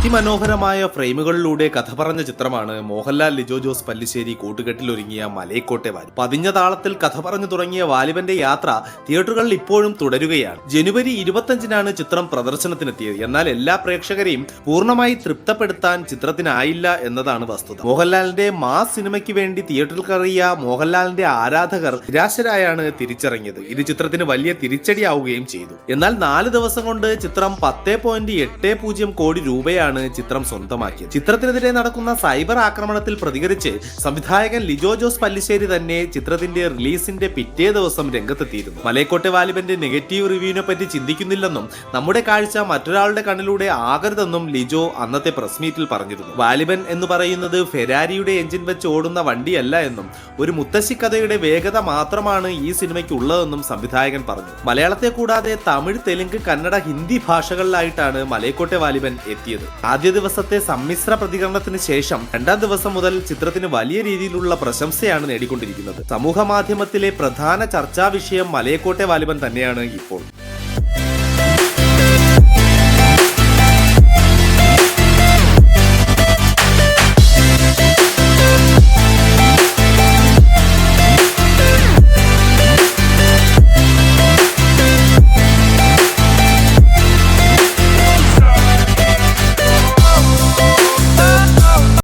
അതിമനോഹരമായ ഫ്രെയിമുകളിലൂടെ കഥ പറഞ്ഞ ചിത്രമാണ് മോഹൻലാൽ ലിജോ ജോസ് പല്ലിശ്ശേരി കൂട്ടുകെട്ടിലൊരുങ്ങിയ മലൈക്കോട്ടെ വാലി. പതിഞ്ഞ താളത്തിൽ കഥ പറഞ്ഞു തുടങ്ങിയ വാലിബന്റെ യാത്ര തിയേറ്ററുകളിൽ ഇപ്പോഴും തുടരുകയാണ്. ജനുവരി 25-നാണ് ചിത്രം പ്രദർശനത്തിനെത്തിയത്. എന്നാൽ എല്ലാ പ്രേക്ഷകരെയും പൂർണ്ണമായി തൃപ്തപ്പെടുത്താൻ ചിത്രത്തിനായില്ല എന്നതാണ് വസ്തുത. മോഹൻലാലിന്റെ മാസ് സിനിമയ്ക്ക് വേണ്ടി തിയേറ്ററിൽ കയറിയ മോഹൻലാലിന്റെ ആരാധകർ നിരാശരായാണ് തിരിച്ചിറങ്ങിയത്. ഇത് ചിത്രത്തിന് വലിയ തിരിച്ചടിയാവുകയും ചെയ്തു. എന്നാൽ 4 ദിവസം കൊണ്ട് ചിത്രം 10.80 കോടി രൂപയാണ് ചിത്രം സ്വന്തമാക്കിയത്. ചിത്രത്തിനെതിരെ നടക്കുന്ന സൈബർ ആക്രമണത്തിൽ പ്രതികരിച്ച് സംവിധായകൻ ലിജോ ജോസ് പല്ലിശ്ശേരി തന്നെ ചിത്രത്തിന്റെ റിലീസിന്റെ പിറ്റേ ദിവസം രംഗത്തെത്തിയിരുന്നു. മലൈക്കോട്ടെ വാലിബന്റെ നെഗറ്റീവ് റിവ്യൂവിനെ പറ്റി ചിന്തിക്കുന്നില്ലെന്നും നമ്മുടെ കാഴ്ച മറ്റൊരാളുടെ കണ്ണിലൂടെ ആകരുതെന്നും ലിജോ അന്നത്തെ പ്രസ് മീറ്റിൽ പറഞ്ഞിരുന്നു. വാലിബൻ എന്ന് പറയുന്നത് ഫെരാരിയുടെ എഞ്ചിൻ വെച്ച് ഓടുന്ന വണ്ടിയല്ല എന്നും ഒരു മുത്തശ്ശി കഥയുടെ വേഗത മാത്രമാണ് ഈ സിനിമയ്ക്ക് ഉള്ളതെന്നും സംവിധായകൻ പറഞ്ഞു. മലയാളത്തെ കൂടാതെ തമിഴ്, തെലുങ്ക്, കന്നഡ, ഹിന്ദി ഭാഷകളിലായിട്ടാണ് മലൈക്കോട്ടെ വാലിബൻ എത്തിയത്. ആദ്യ ദിവസത്തെ സമ്മിശ്ര പ്രതികരണത്തിന് ശേഷം 2ാം ദിവസം മുതൽ ചിത്രത്തിന് വലിയ രീതിയിലുള്ള പ്രശംസയാണ് നേടിക്കൊണ്ടിരിക്കുന്നത്. സമൂഹ മാധ്യമത്തിലെ പ്രധാന ചർച്ചാ വിഷയം മലൈക്കോട്ടെ വാലിബൻ തന്നെയാണ് ഇപ്പോൾ.